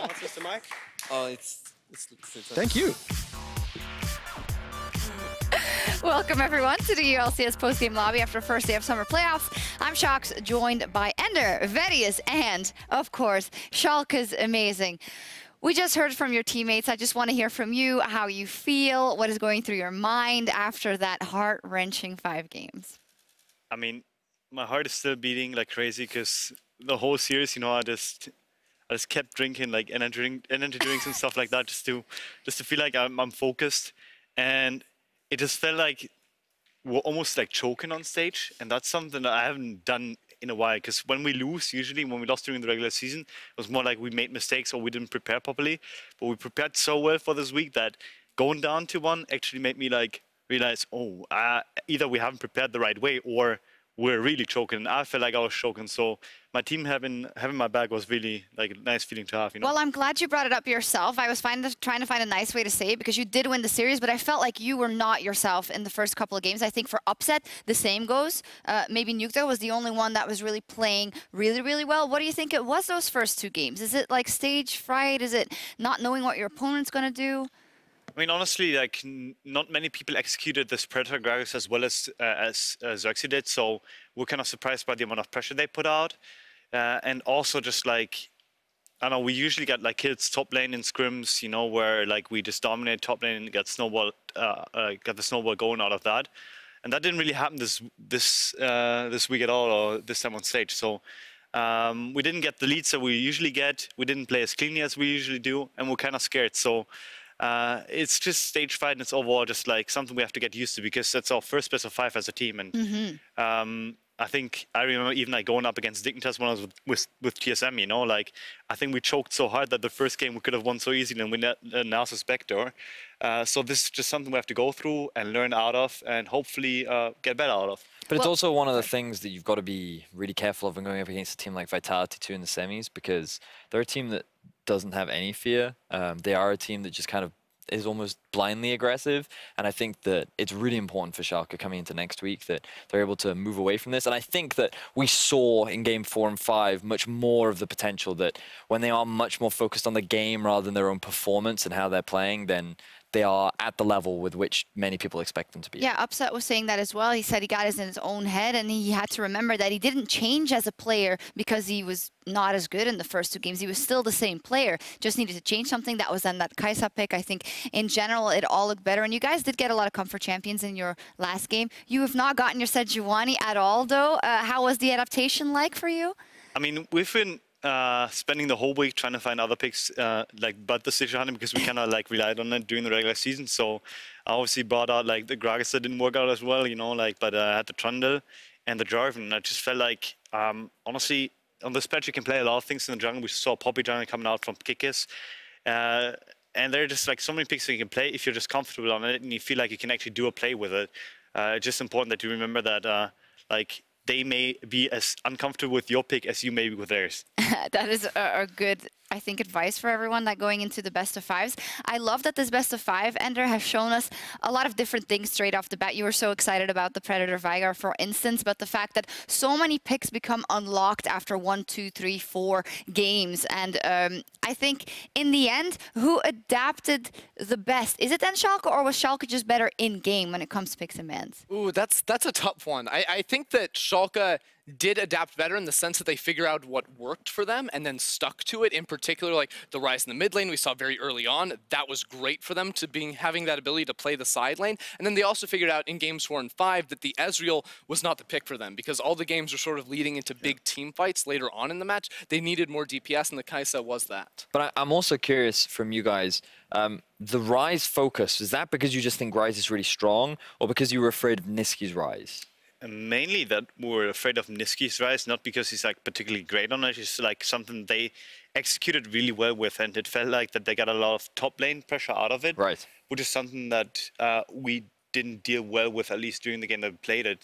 Mr. Mike. Oh, it's Thank you. Welcome, everyone, to the LCS postgame lobby after first day of summer playoffs. I'm Shox, joined by Ender, Vedius, and, of course, Schalke's amazing. We just heard from your teammates. I just want to hear from you how you feel, what is going through your mind after that heart-wrenching 5 games. I mean, my heart is still beating like crazy because the whole series, you know, I just kept drinking like energy drinks and stuff like that just to feel like I'm focused. And it just felt like we're almost like choking on stage, and that's something that I haven't done in a while. Because when we lose, usually when we lost during the regular season, it was more like we made mistakes or we didn't prepare properly. But we prepared so well for this week that going down to 1 actually made me like realize, oh, either we haven't prepared the right way or we're really choking. And I felt like I was choking. So my team having my back was really like a nice feeling to have, you know? Well, I'm glad you brought it up yourself. I was trying to find a nice way to say it because you did win the series, but I felt like you were not yourself in the first couple of games. I think for upset, the same goes. Maybe Nukta was the only one that was really playing really, really well. What do you think it was those first 2 games? Is it like stage fright? Is it not knowing what your opponent's going to do? I mean, honestly, like not many people executed this Predator Gragas as well as Xerxes did, so we're kind of surprised by the amount of pressure they put out, and also just like I don't know, we usually get like kills top lane in scrims, you know, where like we just dominate top lane and get the snowball going out of that, and that didn't really happen this week at all or this time on stage. So we didn't get the leads that we usually get. We didn't play as cleanly as we usually do, and we're kind of scared. So. It's just stage fight, and it's overall just like something we have to get used to because that's our first best of 5 as a team. And I think I remember even like going up against Dignitas when I was with TSM, you know, like I think we choked so hard that the first game we could have won so easily and we now suspect Spectre. So this is just something we have to go through and learn out of and hopefully get better out of. But it's also one of the things that you've got to be really careful of when going up against a team like Vitality 2 in the semis, because they're a team that doesn't have any fear. They are a team that just kind of is almost blindly aggressive, and I think that it's really important for Schalke coming into next week that they're able to move away from this. And I think that we saw in game 4 and 5 much more of the potential that when they are much more focused on the game rather than their own performance and how they're playing, then they are at the level with which many people expect them to be. Yeah, Upset was saying that as well. He said he got it in his own head, and he had to remember that he didn't change as a player because he was not as good in the first 2 games. He was still the same player, just needed to change something. That was then that Kai'Sa pick. I think in general, it all looked better. And you guys did get a lot of comfort champions in your last game. You have not gotten your Sejuani at all, though. How was the adaptation like for you? I mean, we've been spending the whole week trying to find other picks but the Sejuani because we kind of like relied on it during the regular season. So I obviously brought out like the Gragas that didn't work out as well, you know, like, but I had the Trundle and the Jarvan, and I just felt like honestly on this patch you can play a lot of things in the jungle. We saw Poppy Jungle coming out from Kikis, and there are just like so many picks that you can play if you're just comfortable on it and you feel like you can actually do a play with it. It's just important that you remember that like they may be as uncomfortable with your pick as you may be with theirs. That is a good, I think, advice for everyone that going into the best of 5s. I love that this best of 5 Ender has shown us a lot of different things straight off the bat. You were so excited about the Predator Veigar, for instance, but the fact that so many picks become unlocked after 1, 2, 3, 4 games. And I think in the end, who adapted the best? Is it then Schalke, or was Schalke just better in game when it comes to picks and bans? Ooh, that's a tough one. I think that Schalke did adapt better in the sense that they figured out what worked for them and then stuck to it. In particular, like the rise in the mid lane we saw very early on, that was great for them to having that ability to play the side lane. And then they also figured out in games 4 and 5 that the Ezreal was not the pick for them because all the games were sort of leading into big team fights later on in the match. They needed more DPS, and the Kai'Sa was that. But I'm also curious from you guys, the Rise focus, is that because you just think Rise is really strong, or because you were afraid of Niski's Rise? Mainly that we're afraid of Niski's Rise, not because he's like particularly great on it. It's like something they executed really well with, and it felt like that they got a lot of top lane pressure out of it. Right. Which is something that we didn't deal well with, at least during the game that he played it.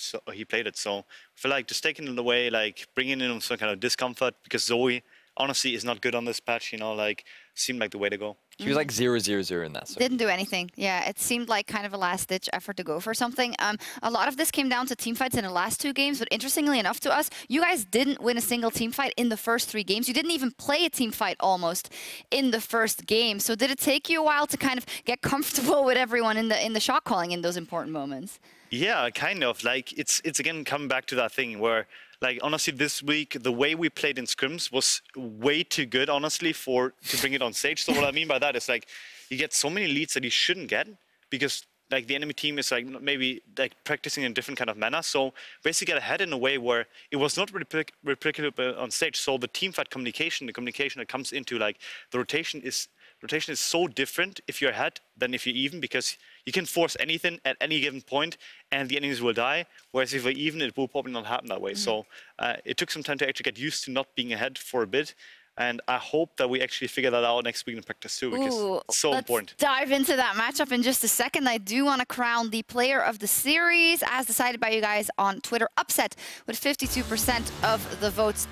So I feel like just taking it away, like bringing in some kind of discomfort, because Zoe honestly is not good on this patch, you know, like seemed like the way to go. He was like 0-0-0 in that. Didn't do anything. Yeah, it seemed like kind of a last-ditch effort to go for something. A lot of this came down to team fights in the last 2 games, but interestingly enough to us, you guys didn't win a single team fight in the first 3 games. You didn't even play a team fight almost in the first game. So did it take you a while to kind of get comfortable with everyone in the shot calling in those important moments? Yeah, kind of. Like, it's again coming back to that thing where, like, honestly, this week, the way we played in scrims was way too good, honestly, to bring it on stage. So what I mean by that is, like, you get so many leads that you shouldn't get because, like, the enemy team is, like, maybe, like, practicing in a different kind of manner. So basically get ahead in a way where it was not replicable on stage. So the team fight communication, the communication that comes into, like, the rotation is so different if you're ahead than if you're even, because you can force anything at any given point and the enemies will die, whereas if we're even, it will probably not happen that way. So it took some time to actually get used to not being ahead for a bit, and I hope that we actually figure that out next week in practice too, because it's so important. Let's dive into that matchup in just a second. I do want to crown the player of the series, as decided by you guys on Twitter. Upset with 52% of the votes.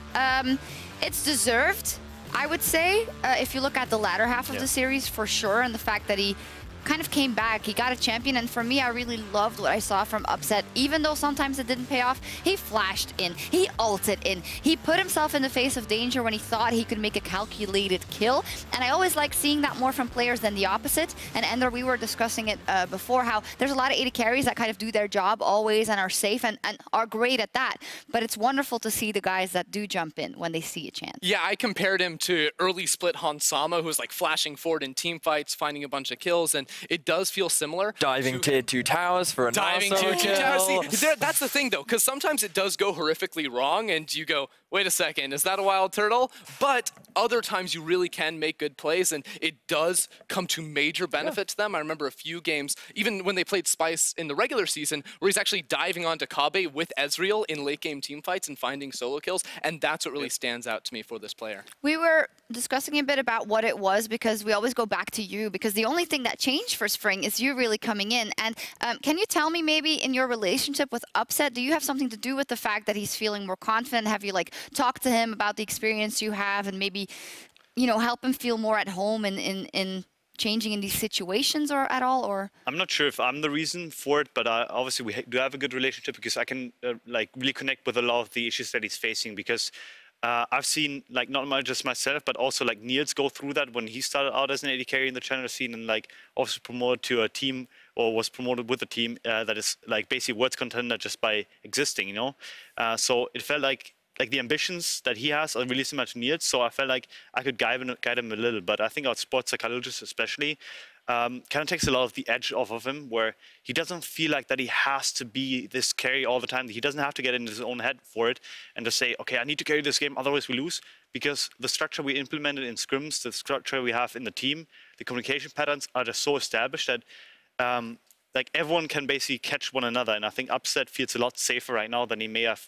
It's deserved, I would say, if you look at the latter half of the series, for sure, and the fact that he kind of came back. He got a champion, and for me, I really loved what I saw from Upset. Even though sometimes it didn't pay off, he flashed in, he ulted in, he put himself in the face of danger when he thought he could make a calculated kill, and I always like seeing that more from players than the opposite. And Ender, we were discussing it before, how there's a lot of AD carries that kind of do their job always and are safe and are great at that, but it's wonderful to see the guys that do jump in when they see a chance. Yeah, I compared him to early split Hansama, who was like flashing forward in team fights, finding a bunch of kills, and it does feel similar. Diving tier 2 towers for a diving tier 2 towers. See, that's the thing, though, because sometimes it does go horrifically wrong, and you go, wait a second, is that a wild turtle? But other times you really can make good plays, and it does come to major benefit to them. I remember a few games, even when they played Splyce in the regular season, where he's actually diving onto Kabe with Ezreal in late game team fights and finding solo kills, and that's what really stands out to me for this player. We were discussing a bit about what it was, because we always go back to you, because the only thing that changed for Spring is you really coming in. And can you tell me, maybe in your relationship with Upset, do you have something to do with the fact that he's feeling more confident? Have you like talked to him about the experience you have, and maybe, you know, help him feel more at home in changing in these situations or at all? Or I'm not sure if I'm the reason for it, but obviously we do have a good relationship, because I can like really connect with a lot of the issues that he's facing, because I've seen, like, not just myself, but also like Niels go through that when he started out as an AD carry in the challenger scene, and like obviously promoted to a team, or was promoted with a team that is like basically world's contender just by existing, you know. So it felt like the ambitions that he has are really similar to Niels, so I felt like I could guide him a little. But I think our sports psychologist especially kind of takes a lot of the edge off of him, where he doesn't feel like that he has to be this carry all the time. He doesn't have to get into his own head for it and just say, okay, I need to carry this game, otherwise we lose. Because the structure we implemented in scrims, the structure we have in the team, the communication patterns are just so established that like everyone can basically catch one another. And I think Upset feels a lot safer right now than he may have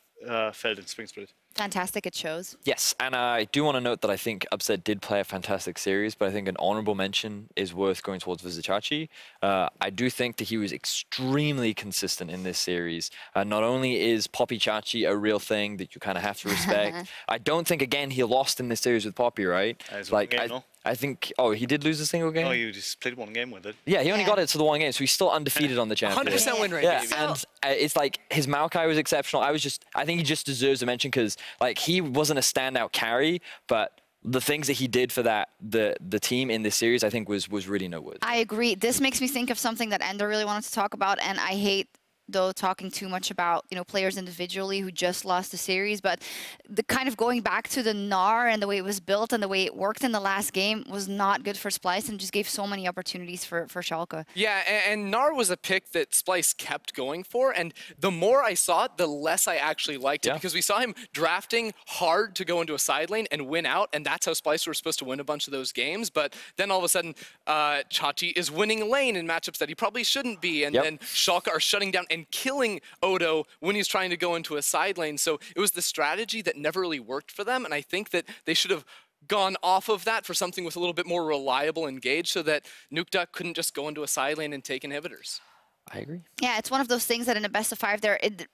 felt in Spring Split. fantastic, it shows. Yes, and I do want to note that I think Upset did play a fantastic series, but I think an honorable mention is worth going towards Vizicachi. I do think that he was extremely consistent in this series. Not only is Poppy Chachi a real thing that you kind of have to respect, I don't think, again, he lost in this series with Poppy, right? Like, I think, oh, he did lose a single game? No, you just played one game with it. Yeah, he only got it to the one game, so he's still undefeated on the champion. 100% win rate, yeah, baby. and it's like, his Maokai was exceptional. I think he just deserves a mention, because like, he wasn't a standout carry, but the things that he did for the team in this series, I think was really noteworthy. I agree. This makes me think of something that Ender really wanted to talk about, and I hate, though, talking too much about, you know, players individually who just lost the series, but the kind of going back to the Gnar and the way it was built and the way it worked in the last game was not good for Splyce, and just gave so many opportunities for Schalke. Yeah, and Gnar was a pick that Splyce kept going for, and the more I saw it, the less I actually liked it, because we saw him drafting hard to go into a side lane and win out, and that's how Splyce were supposed to win a bunch of those games. But then all of a sudden, Chachi is winning lane in matchups that he probably shouldn't be, and then Schalke are shutting down and killing Odo when he's trying to go into a side lane. So it was the strategy that never really worked for them, and I think that they should have gone off of that for something with a little bit more reliable engage, so that Nukeduck couldn't just go into a side lane and take inhibitors. I agree. Yeah, it's one of those things that in a best of 5,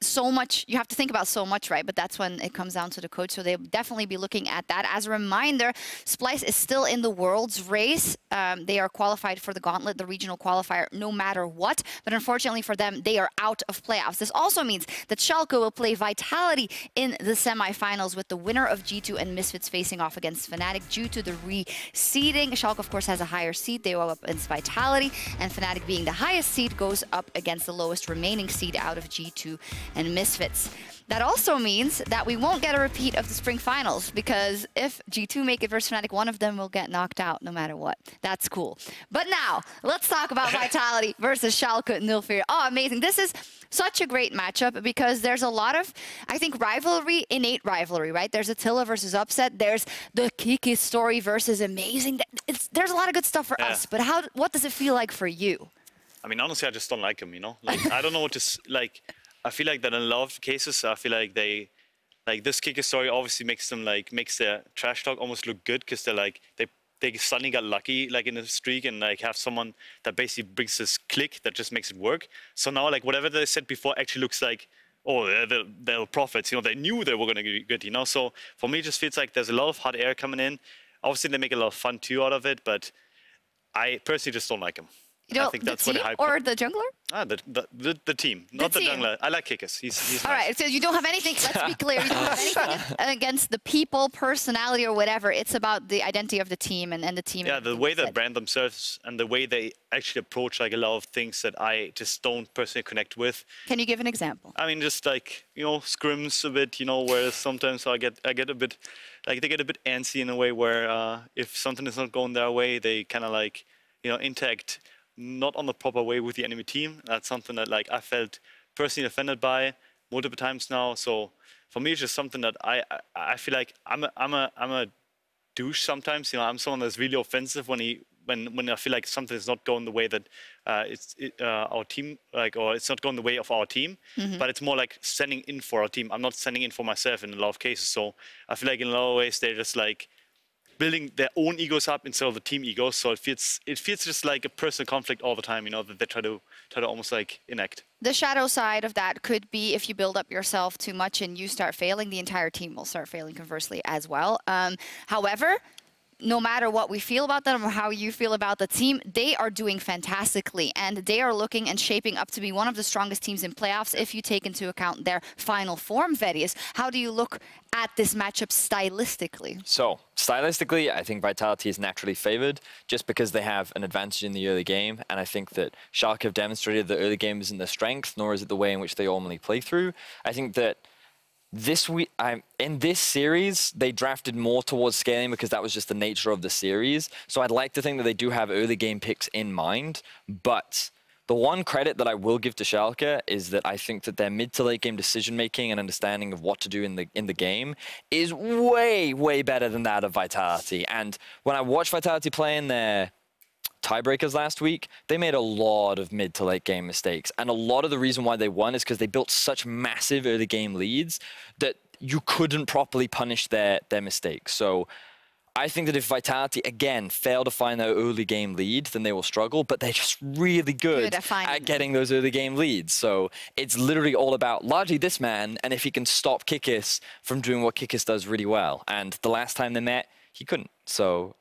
so much, you have to think about so much, right? But that's when it comes down to the coach. So they'll definitely be looking at that. As a reminder, Splyce is still in the world's race. They are qualified for the gauntlet, the regional qualifier, no matter what. But unfortunately for them, they are out of playoffs. This also means that Schalke will play Vitality in the semifinals, with the winner of G2 and Misfits facing off against Fnatic due to the reseeding. Schalke, of course, has a higher seed. They go up against Vitality, and Fnatic, being the highest seed, goes up against the lowest remaining seed out of G2 and Misfits. That also means that we won't get a repeat of the spring finals, because if G2 make it versus Fnatic, one of them will get knocked out no matter what. That's cool. But now, let's talk about Vitality versus Schalke 04. Oh, amazing. This is such a great matchup because there's a lot of, I think, rivalry, innate rivalry, right? There's Attila versus Upset. There's the Kiki story versus Amazing. There's a lot of good stuff for us, but what does it feel like for you? I mean, honestly, I just don't like them, you know? Like, I don't know what to, like, I feel like that in a lot of cases, I feel like this kicker story obviously makes them, like, makes their trash talk almost look good, because they're like, they suddenly got lucky, like, in a streak, and, like, have someone that basically brings this click that just makes it work. So now, like, whatever they said before actually looks like, oh, they're prophets, you know? They knew they were going to be good, you know? So for me, it just feels like there's a lot of hot air coming in. Obviously, they make a lot of fun, too, out of it, but I personally just don't like them. You know, I think that's the team or the jungler? The team, not the jungler. I like Kickers. He's all nice. right, so you don't have anything, let's be clear, you don't have anything against the people, personality, or whatever. It's about the identity of the team and the team. Yeah, the way they brand themselves and the way they actually approach, like, a lot of things that I just don't personally connect with. Can you give an example? I mean, just, like, you know, scrims a bit, you know, where sometimes I get a bit, like, they get a bit antsy in a way where if something is not going their way, they kind of, like, you know, interact not on the proper way with the enemy team. That's something that, like, I felt personally offended by multiple times now. So for me, it's just something that I feel like I'm a douche sometimes. You know, I'm someone that's really offensive when I feel like something is not going the way that our team, like, or it's not going the way of our team. But it's more like standing in for our team. I'm not standing in for myself in a lot of cases. So I feel like in a lot of ways they're just like building their own egos up instead of the team egos. So it feels just like a personal conflict all the time, you know, that they try to almost like enact. The shadow side of that could be if you build up yourself too much and you start failing, the entire team will start failing conversely as well. However, no matter what we feel about them or how you feel about the team, they are doing fantastically. And they are looking and shaping up to be one of the strongest teams in playoffs if you take into account their final form, Verius. How do you look at this matchup stylistically? So, stylistically, I think Vitality is naturally favored just because they have an advantage in the early game. And I think that Schalke have demonstrated that early game isn't their strength, nor is it the way in which they normally play through. I think that this week, in this series, they drafted more towards scaling because that was just the nature of the series. So I'd like to think that they do have early game picks in mind. But the one credit that I will give to Schalke is that I think that their mid to late game decision making and understanding of what to do in the game is way, way better than that of Vitality. And when I watched Vitality play in their tiebreakers last week, they made a lot of mid to late game mistakes. And a lot of the reason why they won is because they built such massive early game leads that you couldn't properly punish their mistakes. So I think that if Vitality, again, fail to find their early game lead, then they will struggle, but they're just really good at getting those early game leads. So it's literally all about largely this man, and if he can stop Kikis from doing what Kikis does really well. And the last time they met, he couldn't. So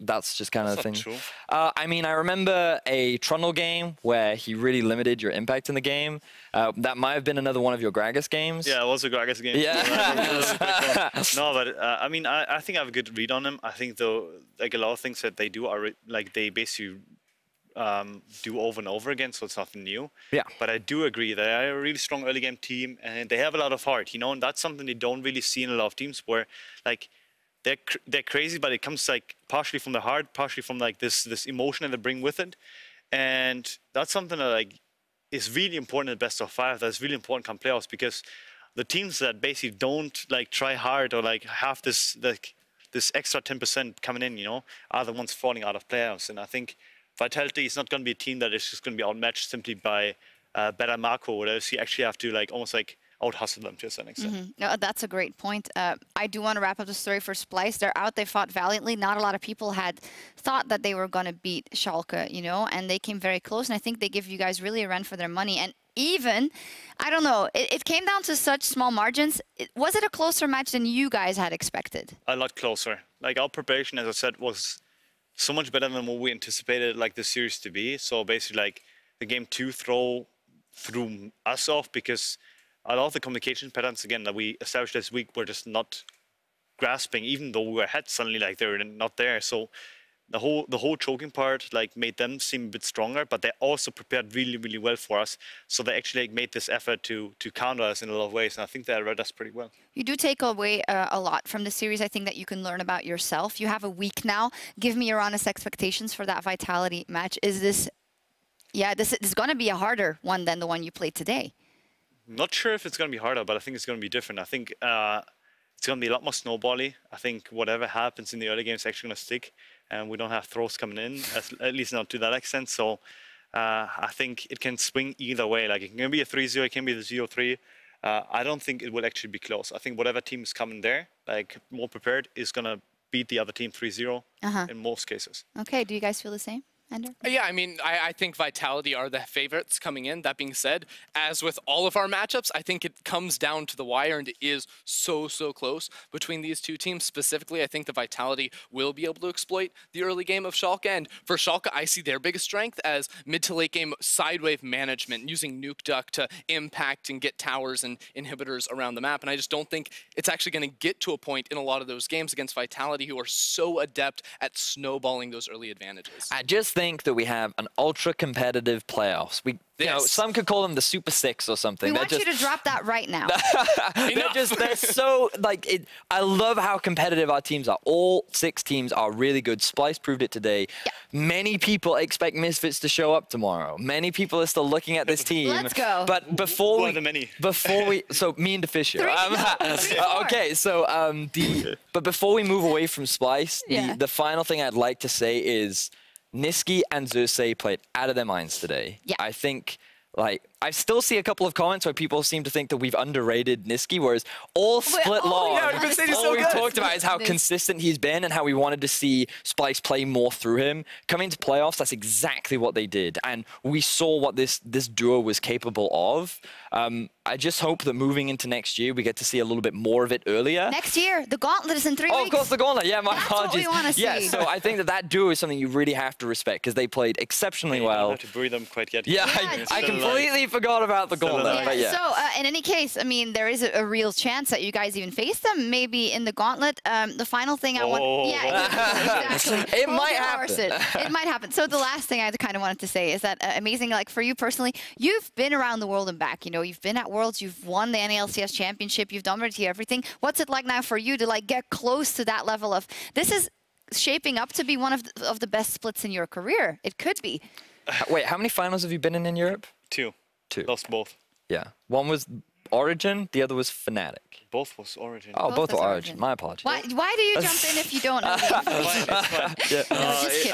that's just kind of the thing. True. I mean, I remember a Trundle game where he really limited your impact in the game. That might have been another one of your Gragas games. Yeah, it was a Gragas game. Yeah. No, but I mean, I think I have a good read on him. I think, though, like, a lot of things that they do are like they basically do over and over again, so it's nothing new. Yeah. But I do agree they are a really strong early game team, and they have a lot of heart, you know, and that's something they don't really see in a lot of teams where, like, they're crazy, but it comes, like, partially from the heart, partially from, like, this emotion that they bring with it. And that's something that, like, is really important in the best of 5. That's really important come playoffs, because the teams that basically don't, like, try hard or, like, have this, like, this extra 10% coming in, you know, are the ones falling out of playoffs. And I think Vitality is not going to be a team that is just going to be outmatched simply by better macro, whereas you actually have to, like, almost like out-hustle them to a certain extent. No, that's a great point. I do want to wrap up the story for Splyce. They're out. They fought valiantly. Not a lot of people had thought that they were going to beat Schalke, you know, and they came very close. And I think they give you guys really a run for their money. And even, I don't know, it came down to such small margins. Was it a closer match than you guys had expected? A lot closer. Like, our preparation, as I said, was so much better than what we anticipated, like, the series to be. So basically, like, the game 2 threw us off because a lot of the communication patterns, again, that we established this week were just not grasping, even though we were ahead, suddenly, like, they were not there. So the whole choking part, like, made them seem a bit stronger, but they also prepared really, really well for us. So they actually, like, made this effort to counter us in a lot of ways, and I think they read us pretty well. You do take away a lot from the series, I think, that you can learn about yourself. You have a week now. Give me your honest expectations for that Vitality match. Is this, yeah, this is going to be a harder one than the one you played today? Not sure if it's going to be harder, but I think it's going to be different. I think it's going to be a lot more snowbally. I think whatever happens in the early game is actually going to stick, and we don't have throws coming in, at least not to that extent. So I think it can swing either way. Like, it can be a 3-0, it can be the 0-3. I don't think it will actually be close. I think whatever team is coming there, like, more prepared, is going to beat the other team 3-0 in most cases. Okay, do you guys feel the same? Ender? Yeah, I mean, I think Vitality are the favorites coming in. That being said, as with all of our matchups, I think it comes down to the wire, and it is so close between these two teams. Specifically, I think the Vitality will be able to exploit the early game of Schalke, and for Schalke, I see their biggest strength as mid to late game sidewave management, using Nuke Duck to impact and get towers and inhibitors around the map, and I just don't think it's actually going to get to a point in a lot of those games against Vitality, who are so adept at snowballing those early advantages. I just think that we have an ultra competitive playoffs. You know, some could call them the Super Six or something. We want you to drop that right now. they're so, like, I love how competitive our teams are. All 6 teams are really good. Splyce proved it today. Yeah. Many people expect Misfits to show up tomorrow. Many people are still looking at this team. Let's go. But before we, so me and Deficio. Okay, so but before we move away from Splyce, the final thing I'd like to say is, Niski and Zerse played out of their minds today. Yeah. I think, like, I still see a couple of comments where people seem to think that we've underrated Niski, whereas all split long, all we've talked about is how consistent he's been and how we wanted to see Splyce play more through him. Coming to playoffs, that's exactly what they did. And we saw what this duo was capable of. I just hope that moving into next year, we get to see a little bit more of it earlier. Next year, the Gauntlet is in 3 weeks. Oh, of course, the Gauntlet. Yeah, my apologies. That's what we want to see. Yeah, so I think that duo is something you really have to respect because they played exceptionally well. I don't have to bury them quite yet. Yeah, I completely forgot about the Gauntlet. But yeah. So, in any case, I mean, there is a real chance that you guys even face them, maybe in the Gauntlet. The final thing I want... Yeah, exactly. It might happen. It might happen. So the last thing I kind of wanted to say is that amazing, like, for you personally, you've been around the world and back. You know, you've been at Worlds, you've won the NALCS championship, you've done everything. What's it like now for you to, like, get close to that level of... This is shaping up to be one of the best splits in your career. It could be. Wait, how many finals have you been in Europe? 2. 2. Lost both. Yeah. One was Origin, the other was Fnatic. Both was Origin. Oh, both were Origin. My apologies. Why do you jump in if you don't know?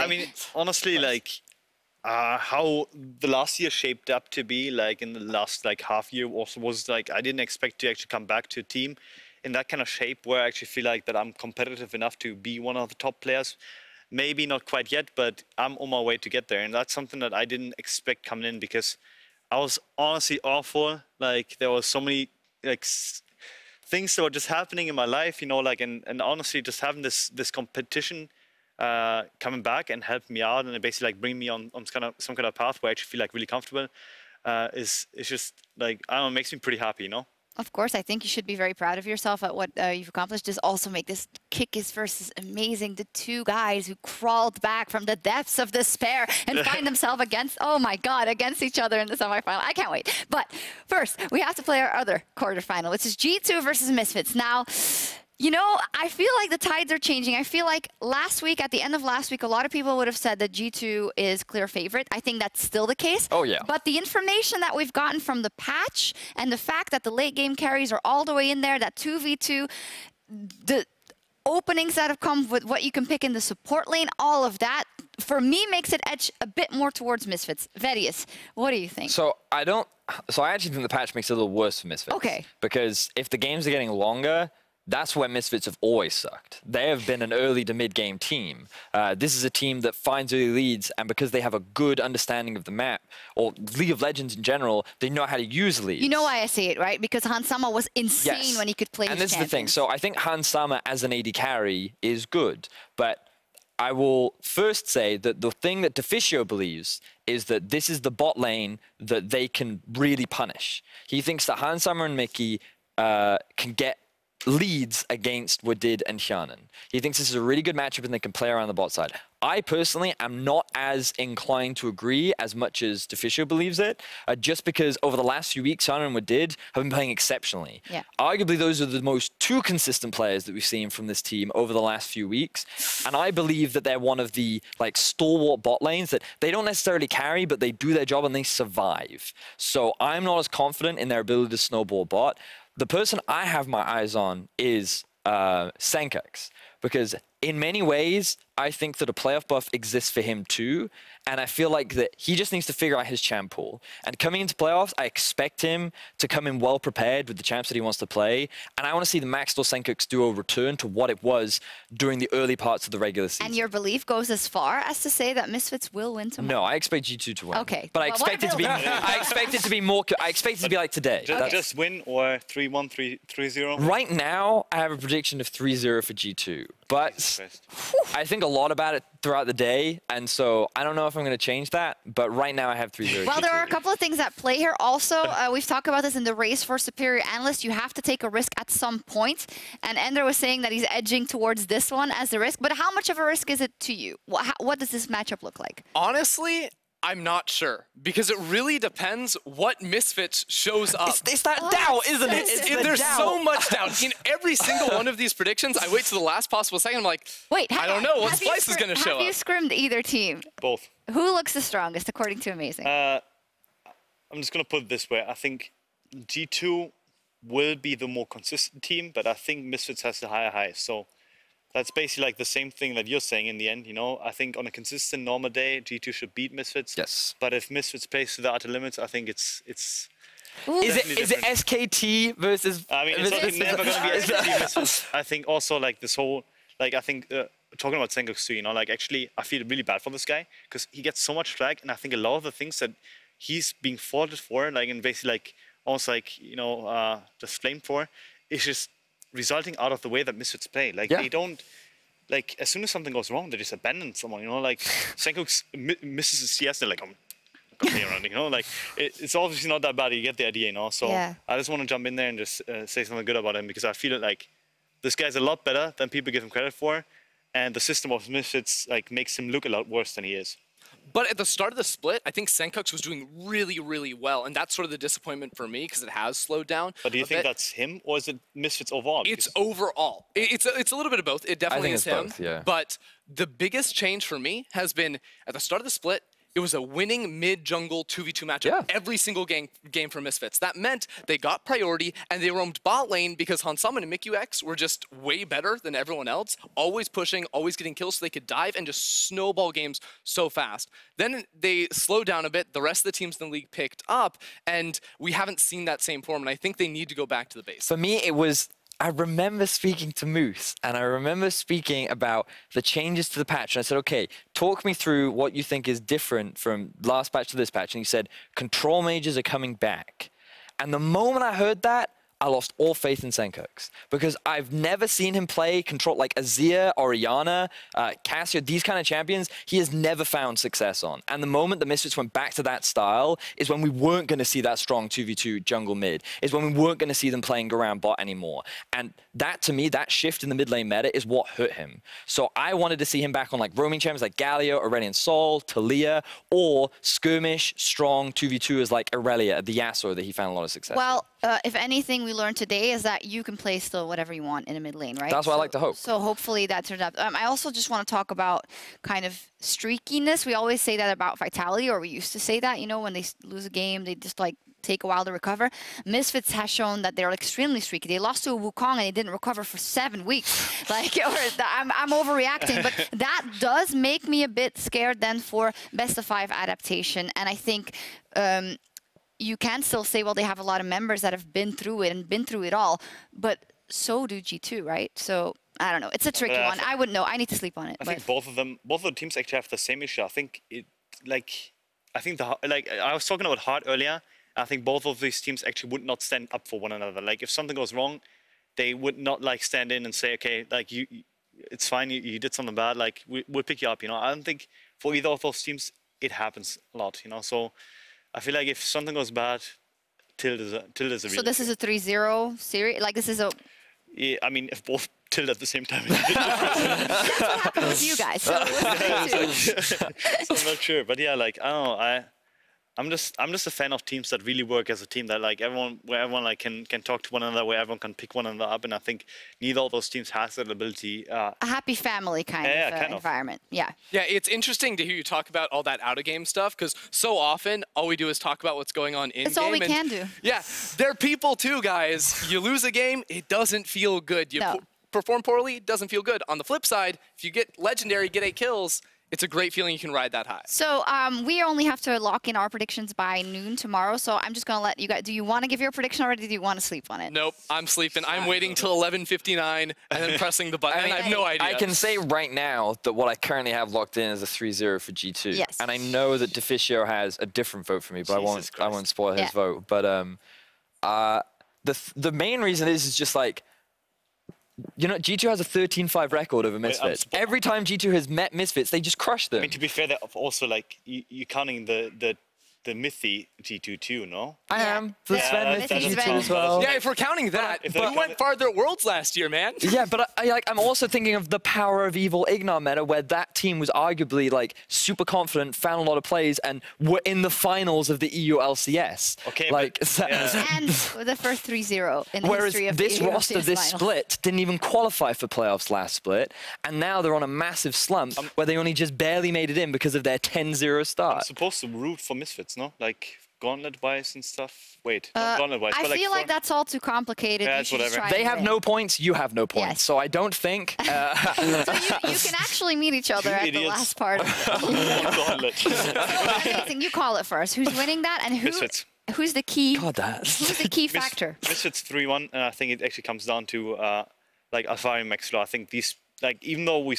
I mean, honestly, like, how the last year shaped up to be, like, in the last, like, half year also was, like, I didn't expect to actually come back to a team in that kind of shape where I actually feel like that I'm competitive enough to be one of the top players. Maybe not quite yet, but I'm on my way to get there. And that's something that I didn't expect coming in because I was honestly awful. Like, there was so many, like, things that were just happening in my life, you know, like, and honestly just having this competition coming back and help me out and basically, like, bring me on some kind of path where I actually feel, like, really comfortable is just, like, I don't know, it makes me pretty happy, you know? Of course, I think you should be very proud of yourself at what you've accomplished. Just also make this Kikis versus amazing. The 2 guys who crawled back from the depths of despair and find themselves against each other in the semifinal. I can't wait. But first, we have to play our other quarterfinal, which is G2 versus Misfits. Now, you know, I feel like the tides are changing. I feel like last week, at the end of last week, a lot of people would have said that G2 is clear favorite. I think that's still the case. Oh, yeah. But the information that we've gotten from the patch and the fact that the late game carries are all the way in there, that 2v2, the openings that have come with what you can pick in the support lane, all of that, for me, makes it edge a bit more towards Misfits. Verius, what do you think? So I actually think the patch makes it a little worse for Misfits. Okay. Because if the games are getting longer, that's where Misfits have always sucked. They have been an early to mid-game team. This is a team that finds early leads, and because they have a good understanding of the map, or League of Legends in general, they know how to use leads. You know why I say it, right? Because Hans Sama was insane when he could play and his this is the thing. So I think Hans Sama as an AD carry is good, but I will first say that the thing that Deficio believes is that this is the bot lane that they can really punish. He thinks that Hans Sama and Mickey can get leads against Wadid and Shannon. He thinks this is a really good matchup and they can play around the bot side. I personally am not as inclined to agree as much as Deficio believes it, just because over the last few weeks, Shannon and Wadid have been playing exceptionally. Yeah. Arguably, those are the most two consistent players that we've seen from this team over the last few weeks. And I believe that they're one of the stalwart bot lanes that they don't necessarily carry, but they do their job and they survive. So I'm not as confident in their ability to snowball bot. The person I have my eyes on is Senkox, because in many ways, I think that a playoff buff exists for him too, and I feel like that he just needs to figure out his champ pool. And coming into playoffs, I expect him to come in well prepared with the champs that he wants to play, and I want to see the Maxwell Senkox duo return to what it was during the early parts of the regular season. And your belief goes as far as to say that Misfits will win tomorrow? No, I expect G2 to win. Okay. But I expect it to be I expect it to be more I expect it to be like today. Just win or 3-1, 3-0? Right now, I have a prediction of 3-0 for G2. But I think a lot about it throughout the day, and so I don't know if I'm going to change that, but right now I have 3-0. Well, there are a couple of things at play here. Also, we've talked about this in the race for Superior Analyst. You have to take a risk at some point, and Ender was saying that he's edging towards this one as a risk, but how much of a risk is it to you? What does this matchup look like? Honestly, I'm not sure, because it really depends what Misfits shows up. It's that doubt, isn't it? There's so much doubt. In every single one of these predictions, I wait to the last possible second. I'm like, wait, I don't know what Splyce is going to show up. Have you scrimmed either team? Both. Who looks the strongest, according to Amazing? I'm just going to put it this way. I think G2 will be the more consistent team, but I think Misfits has the higher high. So that's basically like the same thing that you're saying in the end, you know. I think on a consistent normal day, G2 should beat Misfits. Yes. But if Misfits plays to the utter limits, I think it's Is it SKT versus? I mean, it's never going to be SKT Misfits. I think also like this whole, like I think talking about Senkox too, you know, like actually I feel really bad for this guy because he gets so much flag, and I think a lot of the things that he's being faulted for, like and basically like almost like, you know, just flamed for, is just resulting out of the way that Misfits play. Like they don't, like as soon as something goes wrong, they just abandon someone, you know, like Senkox misses a CS, they're like, I'm not gonna play around, you know, like it's obviously not that bad, you get the idea, you know, so I just want to jump in there and just say something good about him, because I feel like this guy's a lot better than people give him credit for, and the system of Misfits like makes him look a lot worse than he is. But at the start of the split, I think Senkox was doing really, really well, and that's sort of the disappointment for me because it has slowed down. But do you think that's him, or is it Misfits overall? It's overall. It's a little bit of both. It definitely is him. Both, yeah. But the biggest change for me has been at the start of the split. It was a winning mid-jungle 2v2 matchup every single game for Misfits. That meant they got priority, and they roamed bot lane because Hansama and MikyUX were just way better than everyone else, always pushing, always getting kills so they could dive and just snowball games so fast. Then they slowed down a bit, the rest of the teams in the league picked up, and we haven't seen that same form, and I think they need to go back to the base. For me, it was... I remember speaking to Moose, and I remember speaking about the changes to the patch. And I said, okay, talk me through what you think is different from last patch to this patch. And he said, control mages are coming back. And the moment I heard that, I lost all faith in Senkox, because I've never seen him play control like Azir, Orianna, Cassio, these kind of champions. He has never found success on. And the moment the Misfits went back to that style is when we weren't going to see that strong 2v2 jungle mid, is when we weren't going to see them playing around bot anymore. And that, to me, that shift in the mid lane meta is what hurt him. So I wanted to see him back on like roaming champions like Galio, Aurelion Sol, Talia, or skirmish, strong 2v2 as like Aurelia, the Yasuo that he found a lot of success Well, if anything we learned today is that you can play still whatever you want in a mid lane, right? That's what I like to hope. So hopefully that turns out. I also just want to talk about kind of streakiness. We always say that about Vitality, or we used to say that, you know, when they lose a game, they just like take a while to recover. Misfits has shown that they're extremely streaky. They lost to a Wukong and they didn't recover for 7 weeks. Like, I'm overreacting, but that does make me a bit scared then for best of 5 adaptation. And I think you can still say, well, they have a lot of members that have been through it and been through it all, but so do G2, right? So I don't know. It's a tricky one. I wouldn't know. I need to sleep on it. I think both of the teams actually have the same issue. I think I was talking about Hard earlier. I think both of these teams actually would not stand up for one another. Like, if something goes wrong, they would not like stand in and say, okay, like it's fine, you did something bad, like we'll pick you up, you know. I don't think for either of those teams it happens a lot, you know. So I feel like if something goes bad, Tilt is a real. So this is a 3-0 series? Like, this is a... Yeah, I mean, if both Tilt at the same time. That's what happened with you guys. So I'm not sure, but yeah, like, I don't know, I'm just a fan of teams that really work as a team, that like everyone like can talk to one another, where everyone can pick one another up, and I think neither of those teams has that ability. A happy family kind of environment. Yeah. Yeah, it's interesting to hear you talk about all that out of game stuff, because so often all we do is talk about what's going on in game. That's all we can do. Yeah, they're people too, guys. You lose a game, it doesn't feel good. You perform poorly, it doesn't feel good. On the flip side, if you get legendary, get 8 kills. It's a great feeling you can ride that high. So we only have to lock in our predictions by noon tomorrow. So I'm just going to let you guys... Do you want to give your prediction already? Do you want to sleep on it? Nope, I'm sleeping. I'm waiting till 11:59 and then pressing the button. I have no idea. I can say right now that what I currently have locked in is a 3-0 for G2. Yes. And I know that Deficio has a different vote for me, but I won't spoil his vote. But the main reason is just like, you know, G2 has a 13-5 record over Misfits. Every time G2 has met Misfits, they just crush them. I mean, to be fair, that also, like, you're counting the Mythy G2 too, no? I am. The Sven Mythy G2 as well. Yeah, if we're counting that, but we went farther at Worlds last year, man. Yeah, but I'm also thinking of the Power of Evil Ignar meta, where that team was arguably like super confident, found a lot of plays, and were in the finals of the EU LCS. Okay, like, and the first 3-0 in the history of this the EU roster, LCS this final. split, didn't even qualify for playoffs last split, and now they're on a massive slump where they only just barely made it in because of their 10-0 start. I'm supposed to root for Misfits, no? Like, Gauntlet-wise and stuff. Wait, not Gauntlet-wise. I feel like that's all too complicated. Yeah, you should just whatever. try They have no points, you have no points. Yes. So I don't think... So you can actually meet each other at the last part. Gauntlet. Amazing. You call it first. Who's winning that, and who's the key? God, Who's the key factor? Misfits 3-1, and I think it actually comes down to like Alfari and Maxwell. I think these, like, even though we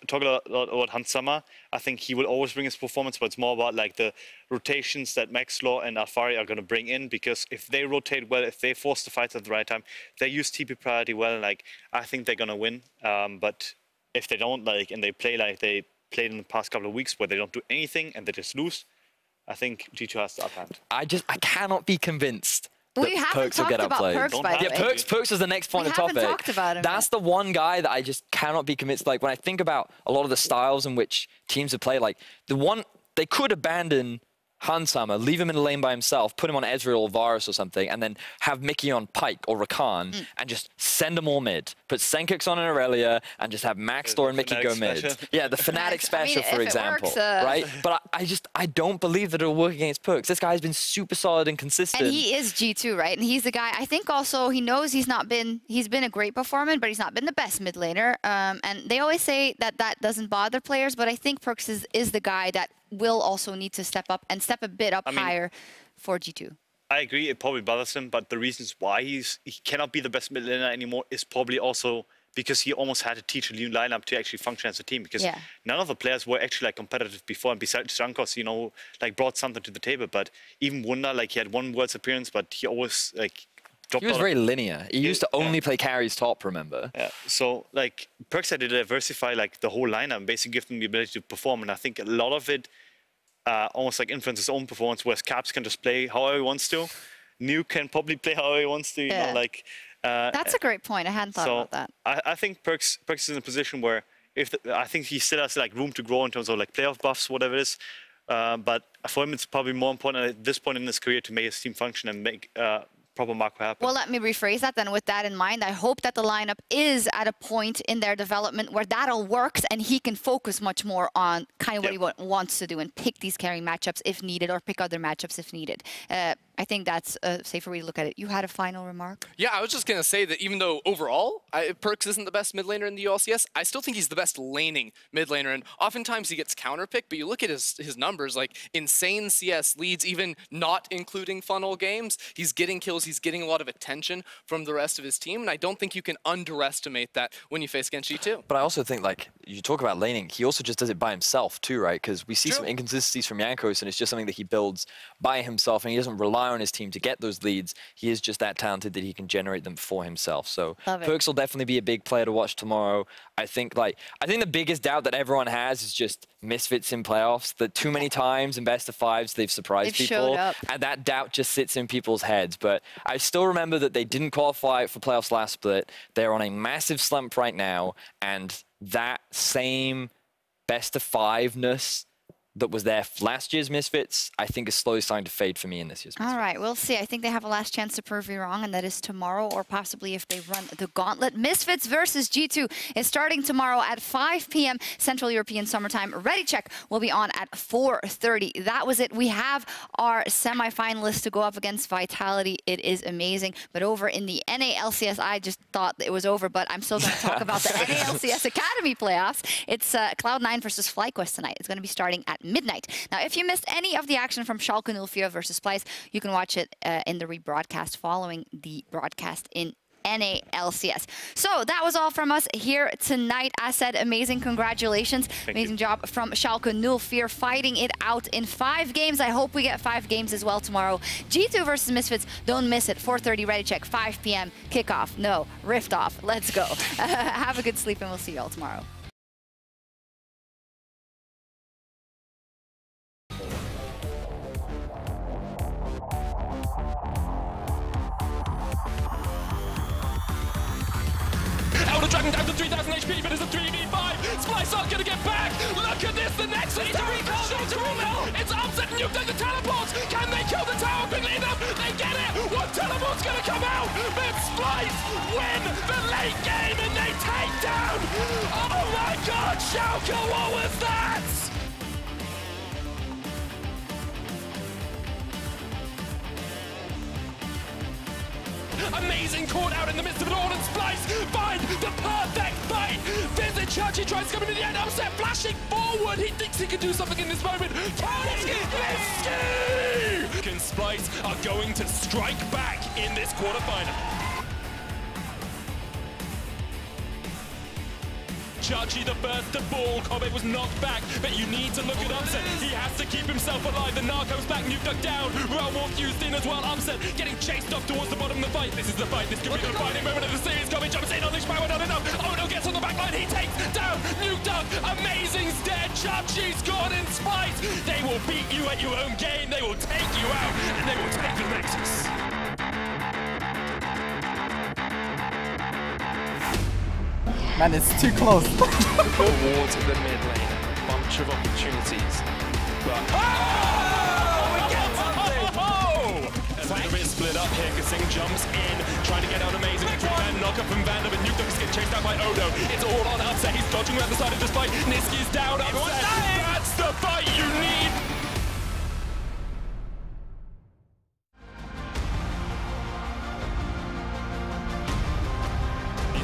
talk a lot about Hansama, I think he will always bring his performance, but it's more about like the rotations that Maxwell and Alfari are going to bring in, because if they rotate well, if they force the fights at the right time, they use TP priority well, like, I think they're going to win. But if they don't, like, and they play like they played in the past couple of weeks where they don't do anything and they just lose, I think G2 has the upper hand. I can't be convinced. We haven't talked about Perks, by the way. Yeah, Perks is the next point of topic. We haven't talked about him. That's the one guy that I just cannot be convinced. Like, when I think about a lot of the styles in which teams have played, like, they could abandon Hansama, leave him in the lane by himself, put him on Ezreal or Varus or something, and then have Mickey on Pyke or Rakan, and just send them all mid. Put Senkix on an Aurelia, and just have Maxtor and Mickey go mid. Special. Yeah, the Fnatic special, for example. Works, right? But I don't believe that it'll work against Perks. This guy's been super solid and consistent. And he is G2, right? And he's the guy, I think also he knows he's been a great performer, but he's not been the best mid laner. And they always say that doesn't bother players, but I think Perks is the guy that will also need to step up and step a bit up higher for G2. I agree, it probably bothers him, but the reasons why he cannot be the best mid laner anymore is probably also because he almost had to teach a new lineup to actually function as a team, because none of the players were actually like competitive before, and besides Jankos, you know, like brought something to the table. But even Wunder, like, he had one Worlds appearance, but he always like dropped. He was very linear. He used to only play carries top, remember? Yeah. So like Perks had to diversify like the whole lineup and basically give them the ability to perform, and I think a lot of it almost like influences his own performance, whereas Caps can just play however he wants to. Nuke can probably play however he wants to, you know, like. That's a great point. I hadn't thought about that. I think Perks is in a position where I think he still has like room to grow in terms of like playoff buffs, whatever it is. But for him, it's probably more important at this point in his career to make his team function and make problem mark will happen. Well, let me rephrase that then. With that in mind, I hope that the lineup is at a point in their development where that all works and he can focus much more on kind of what he wants to do and pick these carrying matchups if needed or pick other matchups if needed. I think that's a safer way to look at it. You had a final remark? Yeah, I was just going to say that even though overall Perkz isn't the best mid laner in the LCS, I still think he's the best laning mid laner. And oftentimes he gets counterpicked, but you look at his numbers, like insane CS leads, even not including funnel games. He's getting kills, he's getting a lot of attention from the rest of his team. And I don't think you can underestimate that when you face against G2. But I also think, like, you talk about laning, he also just does it by himself too, right? Because we see some inconsistencies from Jankos, and it's just something that he builds by himself, and he doesn't rely on his team to get those leads. He is just that talented that he can generate them for himself. So Perkz will definitely be a big player to watch tomorrow. I think the biggest doubt that everyone has is just Misfits in playoffs. That too many times in best of fives they've surprised people, and that doubt just sits in people's heads. But I still remember that they didn't qualify for playoffs last split. They're on a massive slump right now, and that same best of five-ness that was there last year's Misfits, I think is slowly starting to fade for me in this year's Misfits. All right, we'll see. I think they have a last chance to prove me wrong, and that is tomorrow, or possibly if they run the gauntlet. Misfits versus G2 is starting tomorrow at 5 p.m. Central European Summertime. Ready Check will be on at 4:30. That was it. We have our semifinalists to go up against Vitality. It is amazing. But over in the NA LCS, I just thought it was over, but I'm still going to talk about the NA LCS Academy playoffs. It's Cloud9 versus FlyQuest tonight. It's going to be starting at midnight. Now, if you missed any of the action from Schalke 04 versus Splyce, you can watch it in the rebroadcast following the broadcast in NA LCS. So that was all from us here tonight. As said, amazing congratulations. Amazing job from Schalke 04 fighting it out in 5 games. I hope we get 5 games as well tomorrow. G2 versus Misfits, don't miss it. 4:30 Ready Check, 5 p.m. kickoff. No, rift off. Let's go. Have a good sleep and we'll see you all tomorrow. Dragon down to 3,000 HP, but it's a 3v5. Splyce aren't gonna get back. Look at this, the next is it's upset and you've done the teleports. Can they kill the tower quickly enough? They get it. One teleport's gonna come out, but Splyce win the late game and they take down. Oh my God, Schalke, what was that? Amazing caught out in the midst of it all, and Splyce find the perfect fight. Visit Church, he tries to come into the end, upset, flashing forward. He thinks he can do something in this moment. Risky! And Splyce are going to strike back in this quarterfinal. Chachi the first to fall. Kobe was knocked back, but you need to look at Upset. He has to keep himself alive. The Narco's back, Nuke ducked down. Realm Walk used in as well. Upset getting chased off towards the bottom of the fight. This is the fight. This could be the defining moment of the series. Kobe jumps in, unleashed power, not enough. Ono gets on the back line. He takes down Nuke Duck. Amazing's dead. Chachi's gone in Splyce. They will beat you at your own game. They will take you out, and they will take the Nexus. Man, it's too close. Towards the mid lane, bunch of opportunities. But Flankman split up here. Kasing jumps in, trying to get out amazing. And knock up from Vander, but Nuke is getting chased out by Odo. It's all on Upset. He's dodging around the side of this fight. Niski's down. Upset. That's the fight you need.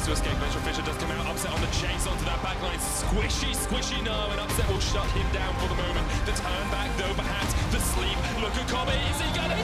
To escape, Metro Fisher does come out. Upset on the chase onto that backline. Squishy, no, and Upset will shut him down for the moment. The turn back, though, perhaps the sleep. Look at Kobe, is he gonna